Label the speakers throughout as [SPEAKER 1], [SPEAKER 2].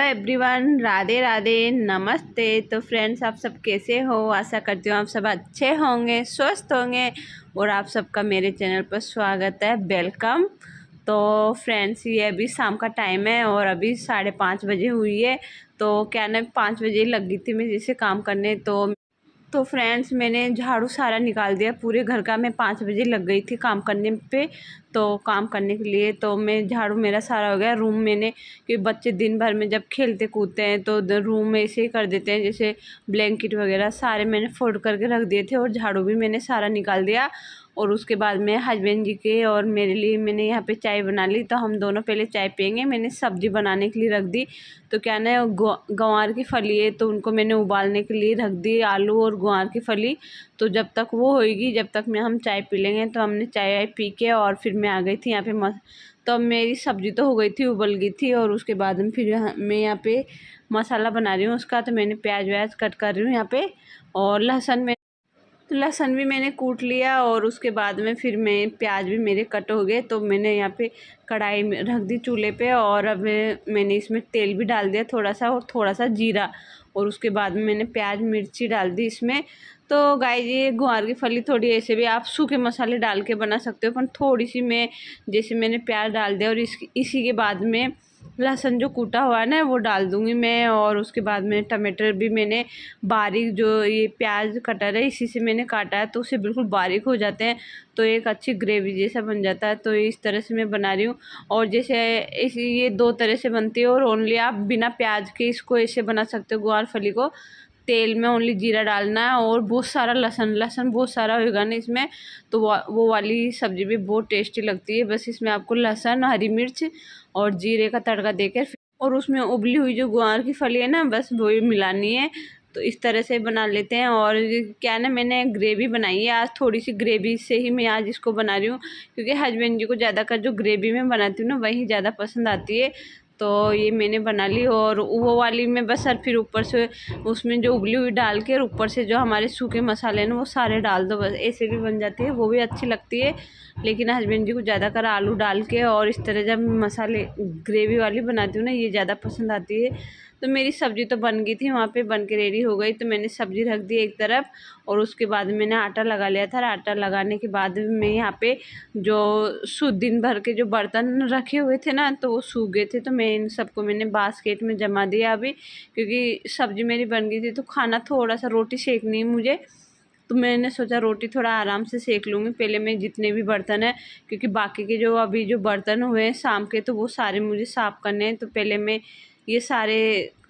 [SPEAKER 1] Everyone, Radhe Radhe, नमस्ते। तो friends, आप सब कैसे हो? आशा करती हूँ आप सब अच्छे होंगे, स्वस्थ होंगे और आप सबका मेरे चैनल पर स्वागत है, वेलकम। तो फ्रेंड्स, ये अभी शाम का टाइम है और अभी 5:30 बजे हुई है। तो क्या ना 5 बजे लगी थी मैं जैसे काम करने। तो फ्रेंड्स, मैंने झाड़ू सारा निकाल दिया पूरे घर का। मैं 5 बजे लग गई थी काम करने पे, तो काम करने के लिए तो मैं झाड़ू मेरा सारा हो गया। रूम मैंने, कि बच्चे दिन भर में जब खेलते कूदते हैं तो रूम ऐसे ही कर देते हैं, जैसे ब्लैंकेट वगैरह सारे मैंने फोल्ड करके रख दिए थे और झाड़ू भी मैंने सारा निकाल दिया। और उसके बाद मैं हस्बैंड जी के और मेरे लिए मैंने यहाँ पे चाय बना ली। तो हम दोनों पहले चाय पियेंगे। मैंने सब्जी बनाने के लिए रख दी। तो क्या ना गंवार की फली है तो उनको मैंने उबालने के लिए रख दी, आलू और गंवार की फली। तो जब तक वो होएगी जब तक मैं हम चाय पी लेंगे। तो हमने चाय पी के और फिर मैं आ गई थी यहाँ पे तो अब मेरी सब्जी तो हो गई थी, उबल गई थी। और उसके बाद में फिर मैं यहाँ पे मसाला बना रही हूँ उसका। तो मैंने प्याज व्याज कट कर रही हूँ यहाँ पे, और लहसुन भी मैंने कूट लिया। और उसके बाद में फिर मैं प्याज भी मेरे कट हो गए। तो मैंने यहाँ पे कढ़ाई में रख दी चूल्हे पे, और अब मैंने इसमें तेल भी डाल दिया थोड़ा सा, और थोड़ा सा जीरा। और उसके बाद में मैंने प्याज मिर्ची डाल दी इसमें। तो गाइस, ये गुआर की फली थोड़ी ऐसे भी आप सूखे मसाले डाल के बना सकते हो, पर थोड़ी सी मैं जैसे मैंने प्याज डाल दिया। और इसी के बाद में लहसुन जो कूटा हुआ है ना वो डाल दूंगी मैं। और उसके बाद में टमाटर भी मैंने बारीक, जो ये प्याज कटर है इसी से मैंने काटा है, तो उसे बिल्कुल बारीक हो जाते हैं तो एक अच्छी ग्रेवी जैसा बन जाता है। तो इस तरह से मैं बना रही हूँ। और जैसे ये 2 तरह से बनती है, और ओनली आप बिना प्याज के इसको ऐसे बना सकते हो गुआर फली को। तेल में ओनली जीरा डालना है और बहुत सारा लहसुन बहुत सारा होगा ना इसमें, तो वो वाली सब्ज़ी भी बहुत टेस्टी लगती है। बस इसमें आपको लहसुन, हरी मिर्च और जीरे का तड़का देकर और उसमें उबली हुई जो गुआर की फली है ना, बस वही मिलानी है। तो इस तरह से बना लेते हैं। और क्या ना, मैंने ग्रेवी बनाई है आज, थोड़ी सी ग्रेवी से ही मैं आज इसको बना रही हूँ, क्योंकि हस्बैंड जी को ज़्यादातर जो ग्रेवी में बनाती हूँ ना वही ज़्यादा पसंद आती है। तो ये मैंने बना ली, और वो वाली में बस और फिर ऊपर से उसमें जो उबली हुई डाल के, और ऊपर से जो हमारे सूखे मसाले हैं ना वो सारे डाल दो, बस ऐसे भी बन जाती है, वो भी अच्छी लगती है। लेकिन हस्बैंड जी को ज़्यादातर आलू डाल के और इस तरह जब मसाले ग्रेवी वाली बनाती हूँ ना ये ज़्यादा पसंद आती है। तो मेरी सब्ज़ी तो बन गई थी, वहाँ पे बन के रेडी हो गई। तो मैंने सब्ज़ी रख दी एक तरफ, और उसके बाद मैंने आटा लगा लिया था। आटा लगाने के बाद मैं यहाँ पे जो दिन भर के जो बर्तन रखे हुए थे ना, तो वो सूख गए थे। तो मैं इन सबको मैंने बास्केट में जमा दिया अभी, क्योंकि सब्ज़ी मेरी बन गई थी। तो खाना थोड़ा सा रोटी सेकनी है मुझे, तो मैंने सोचा रोटी थोड़ा आराम से सेक लूँगी पहले मैं जितने भी बर्तन हैं, क्योंकि बाकी के जो अभी जो बर्तन हुए हैं शाम के तो वो सारे मुझे साफ़ करने हैं। तो पहले मैं ये सारे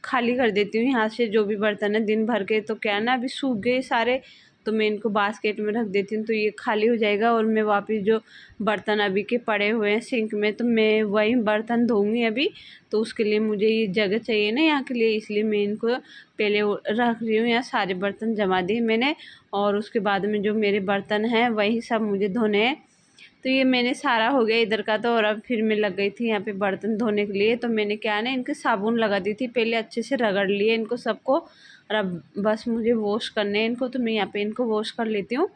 [SPEAKER 1] खाली कर देती हूँ यहाँ से, जो भी बर्तन है दिन भर के। तो क्या है ना, अभी सूख गए सारे, तो मैं इनको बास्केट में रख देती हूँ, तो ये खाली हो जाएगा। और मैं वापस जो बर्तन अभी के पड़े हुए हैं सिंक में, तो मैं वही बर्तन धोऊँगी अभी। तो उसके लिए मुझे ये जगह चाहिए ना यहाँ के लिए, इसलिए मैं इनको पहले रख रही हूँ। यहाँ सारे बर्तन जमा दिए मैंने, और उसके बाद में जो मेरे बर्तन हैं वही सब मुझे धोने हैं। तो ये मैंने सारा हो गया इधर का। तो और अब फिर मैं लग गई थी यहाँ पे बर्तन धोने के लिए। तो मैंने क्या है ना, इनके साबुन लगा दी थी पहले, अच्छे से रगड़ लिए इनको सबको। और अब बस मुझे वॉश करने हैं इनको, तो मैं यहाँ पे इनको वॉश कर लेती हूँ।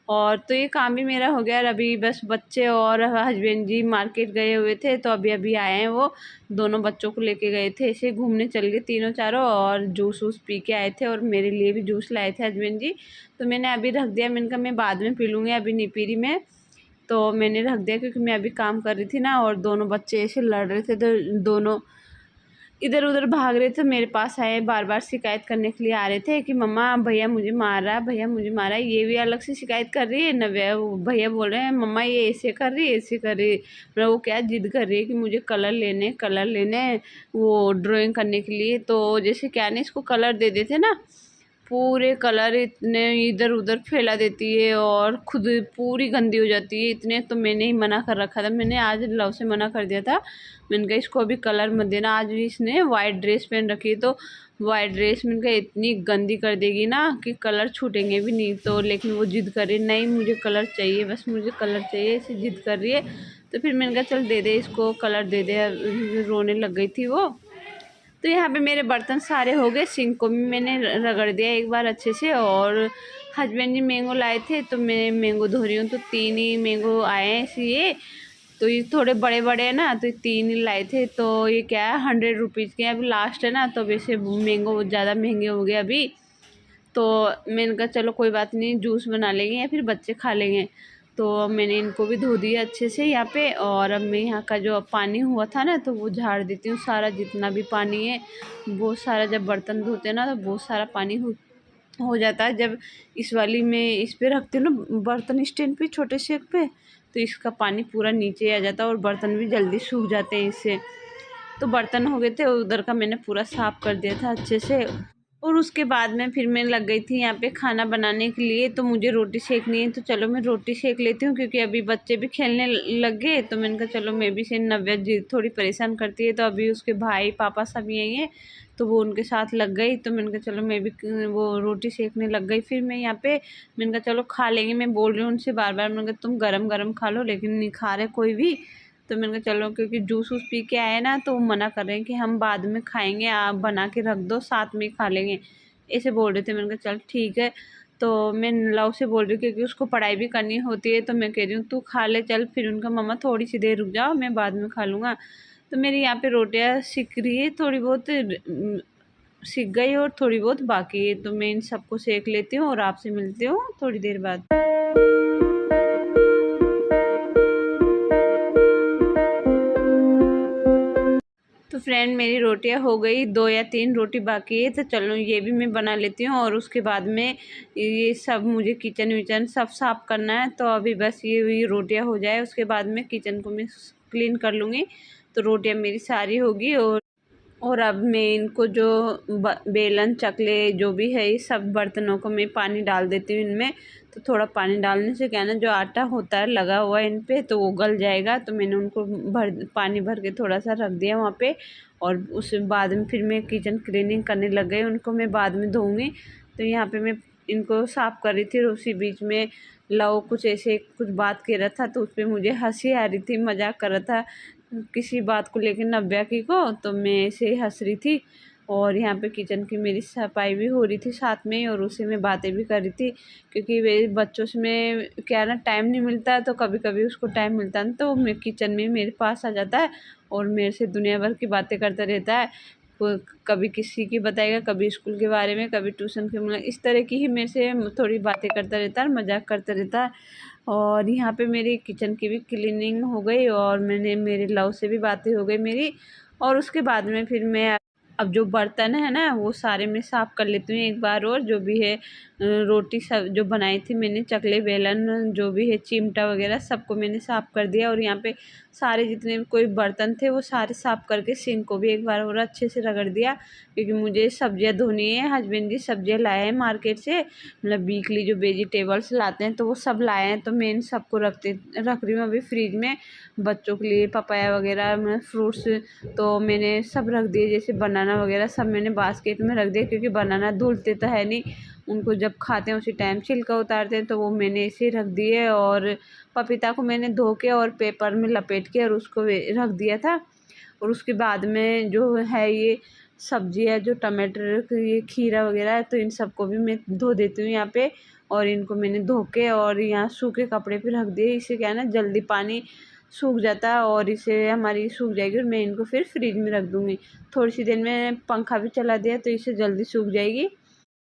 [SPEAKER 1] और तो ये काम भी मेरा हो गया। और अभी बस बच्चे और हस्बैंड जी मार्केट गए हुए थे, तो अभी अभी आए हैं वो। दोनों बच्चों को लेके गए थे, ऐसे घूमने चल गए तीनों चारों, और जूस वूस पी के आए थे। और मेरे लिए भी जूस लाए थे हस्बैंड जी। तो मैंने अभी रख दिया, मैंने कहा मैं बाद में पी लूँगी, अभी नहीं पी रही मैं। तो मैंने रख दिया क्योंकि मैं अभी काम कर रही थी ना, और दोनों बच्चे ऐसे लड़ रहे थे, तो दोनों इधर उधर भाग रहे थे, मेरे पास आए, बार बार शिकायत करने के लिए आ रहे थे कि मम्मा भैया मुझे मार रहा है, भैया मुझे मार रहा है। ये भी अलग से शिकायत कर रही है न, भैया बोल रहे हैं मम्मा ये ऐसे कर रही है ऐसे कर रही है। मतलब वो क्या जिद कर रही है कि मुझे कलर लेने वो ड्राइंग करने के लिए। तो जैसे क्या नहीं, इसको कलर दे देते ना, पूरे कलर इतने इधर उधर फैला देती है और खुद पूरी गंदी हो जाती है इतने। तो मैंने ही मना कर रखा था, मैंने आज लव से मना कर दिया था। मैंने कहा इसको अभी कलर मत देना। आज भी इसने वाइट ड्रेस पहन रखी है, तो वाइट ड्रेस मैंने कहा इतनी गंदी कर देगी ना कि कलर छूटेंगे भी नहीं। तो लेकिन वो जिद कर रही, नहीं मुझे कलर चाहिए, बस मुझे कलर चाहिए, ऐसे जिद कर रही है। तो फिर मैंने कहा चल दे दे इसको कलर दे दे, रोने लग गई थी वो। तो यहाँ पे मेरे बर्तन सारे हो गए, सिंक को भी मैंने रगड़ दिया एक बार अच्छे से। और हस्बैंड जी मैंगो लाए थे, तो मैं मैंगो धो रही हूँ। तो 3 ही मैंगो आए हैं इसलिए, तो ये थोड़े बड़े बड़े हैं ना, तो ये 3 ही लाए थे। तो ये क्या है 100 रुपीज़ के, अभी लास्ट है ना, तो अभी से मैंगो ज़्यादा महंगे हो गए अभी। तो मैंने कहा चलो कोई बात नहीं, जूस बना लेंगे या फिर बच्चे खा लेंगे। तो मैंने इनको भी धो दिया अच्छे से यहाँ पे। और अब मैं यहाँ का जो पानी हुआ था ना, तो वो झाड़ देती हूँ सारा, जितना भी पानी है बहुत सारा। जब बर्तन धोते हैं ना तो बहुत सारा पानी हो जाता है। जब इस वाली में इस पे रखती हूँ ना बर्तन स्टैंड पे, छोटे से पे, तो इसका पानी पूरा नीचे आ जाता है और बर्तन भी जल्दी सूख जाते हैं इससे। तो बर्तन हो गए थे, उधर का मैंने पूरा साफ़ कर दिया था अच्छे से। और उसके बाद में फिर मैं लग गई थी यहाँ पे खाना बनाने के लिए। तो मुझे रोटी सेकनी है, तो चलो मैं रोटी सेक लेती हूँ, क्योंकि अभी बच्चे भी खेलने लग गए। तो मैंने कहा चलो मैं भी से, नव्या जी थोड़ी परेशान करती है, तो अभी उसके भाई पापा सब यही हैं, तो वो उनके साथ लग गई। तो मैंने कहा चलो मैं भी वो रोटी सेकने लग गई। फिर मैं यहाँ पे मैंने कहा चलो खा लेंगे। मैं बोल रही हूँ उनसे बार बार, मैंने कहा तुम गरम गरम खा लो, लेकिन नहीं खा रहे कोई भी। तो मैंने कहा चलो, क्योंकि जूस वूस पी के आए ना, तो वो मना कर रहे हैं कि हम बाद में खाएंगे, आप बना के रख दो साथ में खा लेंगे, ऐसे बोल रहे थे। मैंने कहा चल ठीक है। तो मैं लव से बोल रही हूँ, क्योंकि उसको पढ़ाई भी करनी होती है, तो मैं कह रही हूँ तू खा ले चल। फिर उनका मम्मा थोड़ी सी देर रुक जाओ, मैं बाद में खा लूँगा। तो मेरी यहाँ पे रोटियाँ सिक रही है, थोड़ी बहुत सिक गई और थोड़ी बहुत बाकी है। तो मैं इन सबको सेक लेती हूँ और आपसे मिलती हूँ थोड़ी देर बाद। तो फ्रेंड मेरी रोटियां हो गई, 2 या 3 रोटी बाकी है, तो चलो ये भी मैं बना लेती हूँ। और उसके बाद में ये सब मुझे किचन विचन सब साफ़ करना है। तो अभी बस ये रोटियां हो जाए, उसके बाद में किचन को मैं क्लीन कर लूँगी। तो रोटियां मेरी सारी होगी। और अब मैं इनको जो बेलन चकले जो भी है, ये सब बर्तनों को मैं पानी डाल देती हूँ इनमें। तो थोड़ा पानी डालने से क्या है ना, जो आटा होता है लगा हुआ इन पे, तो वो गल जाएगा। तो मैंने उनको पानी भर के थोड़ा सा रख दिया वहाँ पे। और उसके बाद में फिर मैं किचन क्लीनिंग करने लग गई, उनको मैं बाद में धोऊँगी। तो यहाँ पे मैं इनको साफ़ कर रही थी, और उसी बीच में लव कुछ ऐसे कुछ बात कह रहा था, तो उस पर मुझे हंसी आ रही थी, मजाक कर रहा था किसी बात को लेकर नव्या की को। तो मैं ऐसे ही हंस रही थी। और यहाँ पे किचन की मेरी सफाई भी हो रही थी साथ में, और उसी में बातें भी कर रही थी, क्योंकि वे बच्चों से में क्या ना टाइम नहीं मिलता। तो कभी कभी उसको टाइम मिलता है, तो मैं किचन में मेरे पास आ जाता है और मेरे से दुनिया भर की बातें करता रहता है। कभी किसी की बताएगा, कभी स्कूल के बारे में, कभी ट्यूशन के, मतलब इस तरह की ही मेरे से थोड़ी बातें करता रहता है, मजाक करता रहता है। और यहाँ पे मेरी किचन की भी क्लीनिंग हो गई, और मैंने मेरे लव से भी बातें हो गई मेरी। और उसके बाद में फिर मैं अब जो बर्तन है ना, वो सारे मैं साफ़ कर लेती हूँ एक बार। और जो भी है रोटी सब जो बनाई थी मैंने, चकले बेलन जो भी है, चिमटा वगैरह सबको मैंने साफ़ कर दिया। और यहाँ पे सारे जितने भी कोई बर्तन थे वो सारे साफ़ करके सिंक को भी एक बार और अच्छे से रगड़ दिया, क्योंकि मुझे सब्जियां धोनी है। हस्बैंड जी सब्जियां लाए हैं मार्केट से, मतलब वीकली जो वेजिटेबल्स लाते हैं, तो वो सब लाए हैं। तो मैं इन सबको रख रही हूँ अभी फ्रिज में, बच्चों के लिए पपाया वगैरह फ्रूट्स। तो मैंने सब रख दिए, जैसे बनाना वगैरह सब मैंने बास्केट में रख दिया, क्योंकि बनाना धुलते तो है नहीं, उनको जब खाते हैं उसी टाइम छिलका उतारते हैं। तो वो मैंने ऐसे रख दिए। और पपीता को मैंने धो के और पेपर में लपेट के और उसको रख दिया था। और उसके बाद में जो है ये सब्जी है, जो टमाटर ये खीरा वगैरह है, तो इन सबको भी मैं धो देती हूँ यहाँ पे। और इनको मैंने धो के और यहाँ सूखे कपड़े पे रख दिए। इससे क्या है ना, जल्दी पानी सूख जाता है और इसे हमारी सूख जाएगी। और मैं इनको फिर फ्रिज में रख दूँगी। थोड़ी सी देर में पंखा भी चला दिया, तो इसे जल्दी सूख जाएगी।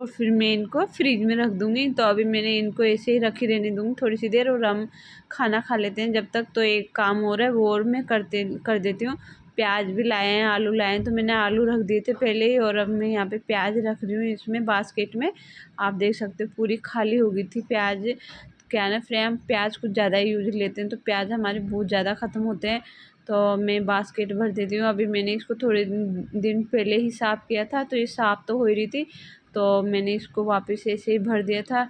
[SPEAKER 1] और फिर मैं इनको फ्रिज में रख दूँगी। तो अभी मैंने इनको ऐसे ही रखी रहने दूँगी थोड़ी सी देर, और हम खाना खा लेते हैं जब तक। तो एक काम हो रहा है वो और मैं कर देती हूँ। प्याज भी लाए हैं, आलू लाए हैं, तो मैंने आलू रख दिए थे पहले ही। और अब मैं यहाँ पे प्याज रख रही हूँ इसमें बास्केट में। आप देख सकते हो पूरी खाली हो गई थी प्याज। क्या है ना फ्रेंड, हम प्याज कुछ ज़्यादा यूज लेते हैं, तो प्याज हमारे बहुत ज़्यादा ख़त्म होते हैं। तो मैं बास्केट भर देती हूँ। अभी मैंने इसको थोड़े दिन पहले ही साफ़ किया था, तो ये साफ़ तो हो ही रही थी, तो मैंने इसको वापस ऐसे ही भर दिया था।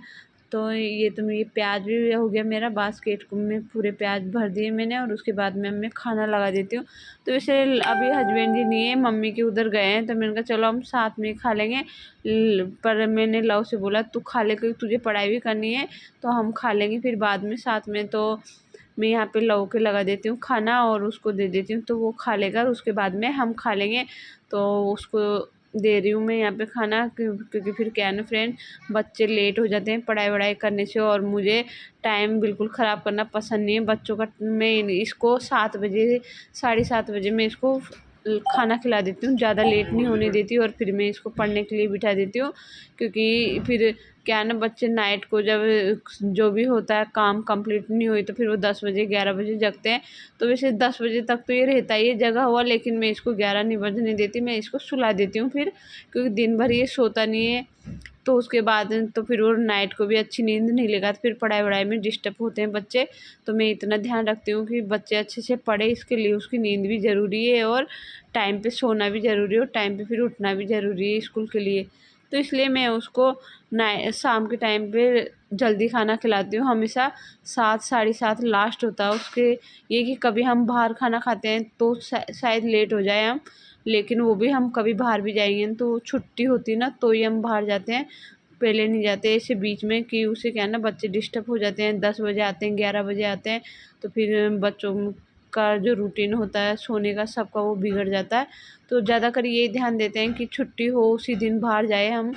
[SPEAKER 1] तो ये प्याज भी हो गया मेरा, बास्केट को में पूरे प्याज भर दिए मैंने। और उसके बाद में मैं खाना लगा देती हूँ। तो इसे अभी हस्बैंड जी नहीं है, मम्मी के उधर गए हैं, तो मैंने कहा चलो हम साथ में खा लेंगे। पर मैंने लव से बोला तू खा ले, क्योंकि तुझे पढ़ाई भी करनी है, तो हम खा लेंगे फिर बाद में साथ में। तो मैं यहाँ पे लव के लगा देती हूँ खाना और उसको दे देती हूँ, तो वो खा लेगा और उसके बाद में हम खा लेंगे। तो उसको दे रही हूँ मैं यहाँ पे खाना, क्योंकि फिर क्या है ना फ्रेंड, बच्चे लेट हो जाते हैं पढ़ाई वढ़ाई करने से, और मुझे टाइम बिल्कुल ख़राब करना पसंद नहीं है बच्चों का। मैं इसको 7 बजे 7:30 बजे मैं इसको खाना खिला देती हूँ, ज़्यादा लेट नहीं होने देती, और फिर मैं इसको पढ़ने के लिए बिठा देती हूँ। क्योंकि फिर क्या है ना, बच्चे नाइट को जब जो भी होता है काम कंप्लीट नहीं हुई तो फिर वो 10 बजे 11 बजे जगते हैं। तो वैसे 10 बजे तक तो ये रहता ही है जगा हुआ, लेकिन मैं इसको 11 नहीं बजने देती, मैं इसको सुला देती हूँ फिर, क्योंकि दिन भर ये सोता नहीं है। तो उसके बाद तो फिर वो नाइट को भी अच्छी नींद नहीं लेगा, तो फिर पढ़ाई वढ़ाई में डिस्टर्ब होते हैं बच्चे। तो मैं इतना ध्यान रखती हूँ कि बच्चे अच्छे से पढ़े, इसके लिए उसकी नींद भी ज़रूरी है, और टाइम पे सोना भी ज़रूरी है, और टाइम पे फिर उठना भी ज़रूरी है स्कूल के लिए। तो इसलिए मैं उसको शाम के टाइम पे जल्दी खाना खिलाती हूँ हमेशा। 7 7:30 लास्ट होता है उसके। ये कि कभी हम बाहर खाना खाते हैं तो शायद लेट हो जाए हम, लेकिन वो भी हम कभी बाहर भी जाएंगे तो छुट्टी होती है ना तो ही हम बाहर जाते हैं, पहले नहीं जाते ऐसे बीच में, कि उसे क्या है ना बच्चे डिस्टर्ब हो जाते हैं। 10 बजे आते हैं, 11 बजे आते हैं, तो फिर बच्चों का जो रूटीन होता है सोने का सबका वो बिगड़ जाता है। तो ज़्यादातर यही ध्यान देते हैं कि छुट्टी हो उसी दिन बाहर जाए हम।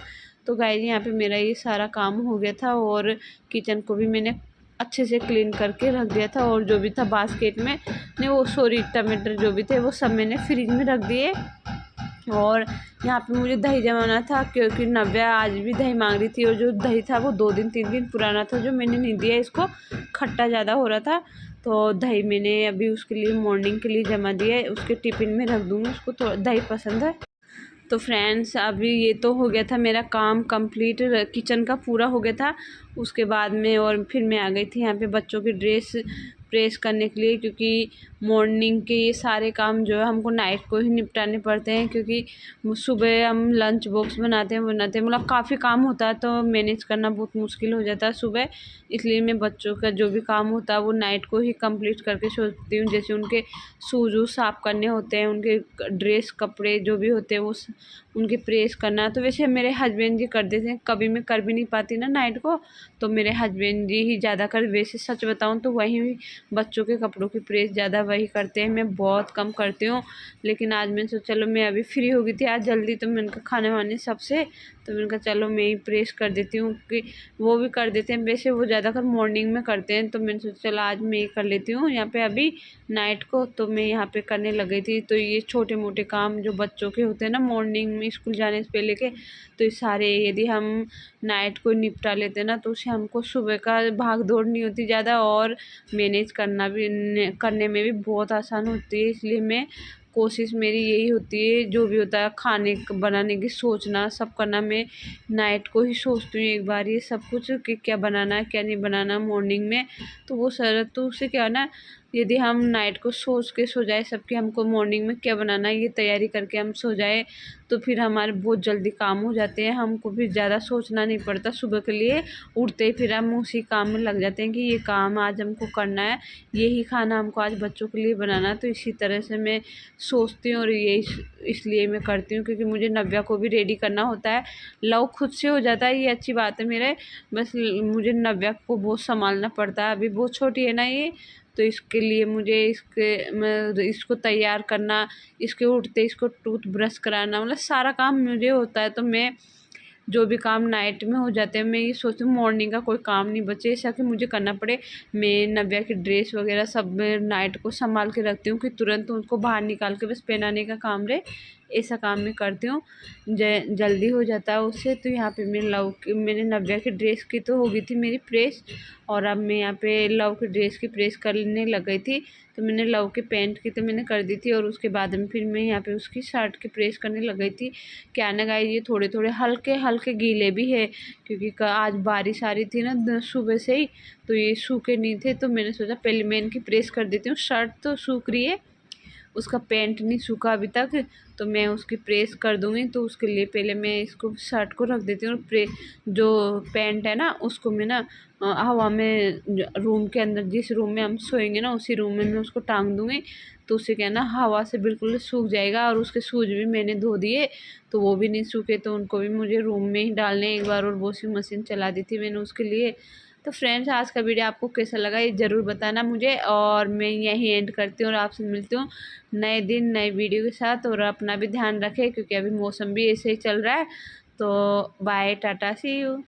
[SPEAKER 1] तो गाइस यहाँ पे मेरा ये सारा काम हो गया था, और किचन को भी मैंने अच्छे से क्लीन करके रख दिया था, और जो भी था बास्केट में ने वो सॉरी टमाटर जो भी थे वो सब मैंने फ्रिज में रख दिए। और यहाँ पे मुझे दही जमाना था, क्योंकि नव्या आज भी दही मांग रही थी, और जो दही था वो 2 दिन 3 दिन पुराना था जो मैंने नहीं दिया इसको, खट्टा ज़्यादा हो रहा था। तो दही मैंने अभी उसके लिए मॉर्निंग के लिए जमा दिया है, उसके टिफ़िन में रख दूँगी, उसको थोड़ा दही पसंद है। तो फ्रेंड्स अभी ये तो हो गया था मेरा काम कंप्लीट, किचन का पूरा हो गया था। उसके बाद में और फिर मैं आ गई थी यहाँ पे बच्चों की ड्रेस प्रेस करने के लिए, क्योंकि मॉर्निंग के ये सारे काम जो है हमको नाइट को ही निपटाने पड़ते हैं, क्योंकि सुबह हम लंच बॉक्स बनाते हैं मतलब काफ़ी काम होता है, तो मैनेज करना बहुत मुश्किल हो जाता है सुबह। इसलिए मैं बच्चों का जो भी काम होता है वो नाइट को ही कंप्लीट करके सोचती हूँ। जैसे उनके शूज़ वूज़ साफ़ करने होते हैं, उनके ड्रेस कपड़े जो भी होते हैं वो उनके प्रेस करना। तो वैसे मेरे हस्बैंड जी कर देते हैं, कभी मैं कर भी नहीं पाती ना नाइट को, तो मेरे हस्बैंड जी ही ज़्यादा कर, वैसे सच बताऊँ तो वही बच्चों के कपड़ों की प्रेस ज़्यादा वही करते हैं, मैं बहुत कम करती हूँ। लेकिन आज मैंने सोचा चलो मैं अभी फ्री हो गई थी आज जल्दी, तो मैंने कहा खाने वाने सबसे, तो मैंने कहा चलो मैं ही प्रेस कर देती हूँ, कि वो भी कर देते हैं, वैसे वो ज़्यादातर मॉर्निंग में करते हैं, तो मैंने सोचा चलो आज मैं ही कर लेती हूँ यहाँ पे अभी नाइट को। तो मैं यहाँ पे करने लग गई थी। तो ये छोटे मोटे काम जो बच्चों के होते हैं ना मॉर्निंग में स्कूल जाने से पहले के, तो ये सारे यदि हम नाइट को निपटा लेते हैं ना तो उससे हमको सुबह का भाग दौड़ नहीं होती ज़्यादा, और मैनेज करने में भी बहुत आसान होती है। इसलिए मैं कोशिश मेरी यही होती है, जो भी होता है खाने बनाने की सोचना सब करना, मैं नाइट को ही सोचती हूँ एक बार ये सब कुछ, कि क्या बनाना है क्या नहीं बनाना मॉर्निंग में। तो वो सर तो उससे क्या है ना, यदि हम नाइट को सोच के सो जाए सबके हमको मॉर्निंग में क्या बनाना है ये तैयारी करके हम सो जाए, तो फिर हमारे बहुत जल्दी काम हो जाते हैं, हमको भी ज़्यादा सोचना नहीं पड़ता सुबह के लिए। उठते ही फिर हम उसी काम में लग जाते हैं कि ये काम आज हमको करना है, यही खाना हमको आज बच्चों के लिए बनाना है। तो इसी तरह से मैं सोचती हूँ, और यही इसलिए मैं करती हूँ क्योंकि मुझे नव्या को भी रेडी करना होता है। लव खुद से हो जाता है ये अच्छी बात है मेरे, बस मुझे नव्या को बहुत संभालना पड़ता है, अभी बहुत छोटी है ना ये, तो इसके लिए मुझे इसको तैयार करना, इसके उठते इसको टूथ ब्रश कराना, मतलब सारा काम मुझे होता है। तो मैं जो भी काम नाइट में हो जाते हैं मैं ये सोचती हूँ मॉर्निंग का कोई काम नहीं बचे ऐसा कि मुझे करना पड़े। मैं नव्या की ड्रेस वगैरह सब मैं नाइट को संभाल के रखती हूँ कि तुरंत उनको बाहर निकाल के बस पहनाने का काम रहे, ऐसा काम मैं करती हूँ, जल्दी हो जाता है उससे। तो यहाँ पे मैंने नव्या की ड्रेस की तो हो गई थी मेरी प्रेस, और अब मैं यहाँ पे लव की ड्रेस की प्रेस करने लग गई थी। तो मैंने लव के पैंट की तो मैंने कर दी थी, और उसके बाद में फिर मैं यहाँ पे उसकी शर्ट की प्रेस करने लग गई थी। क्या ना गाइस ये थोड़े थोड़े हल्के हल्के गीले भी है, क्योंकि आज बारिश आ रही थी ना सुबह से ही, तो ये सूखे नहीं थे। तो मैंने सोचा पहले मैं इनकी प्रेस कर देती हूँ, शर्ट तो सूख रही है, उसका पैंट नहीं सूखा अभी तक, तो मैं उसकी प्रेस कर दूँगी। तो उसके लिए पहले मैं इसको शर्ट को रख देती हूँ, और जो पैंट है ना उसको मैं ना हवा में रूम के अंदर जिस रूम में हम सोएंगे ना उसी रूम में मैं उसको टांग दूँगी। तो उससे क्या है ना हवा से बिल्कुल सूख जाएगा। और उसके शूज़ भी मैंने धो दिए तो वो भी नहीं सूखे, तो उनको भी मुझे रूम में ही डालने एक बार, और वॉशिंग मशीन चला दी थी मैंने उसके लिए। तो फ्रेंड्स आज का वीडियो आपको कैसा लगा ये ज़रूर बताना मुझे, और मैं यहीं एंड करती हूँ और आपसे मिलती हूँ नए दिन नए वीडियो के साथ। और अपना भी ध्यान रखें क्योंकि अभी मौसम भी ऐसे ही चल रहा है। तो बाय, टाटा, सी यू।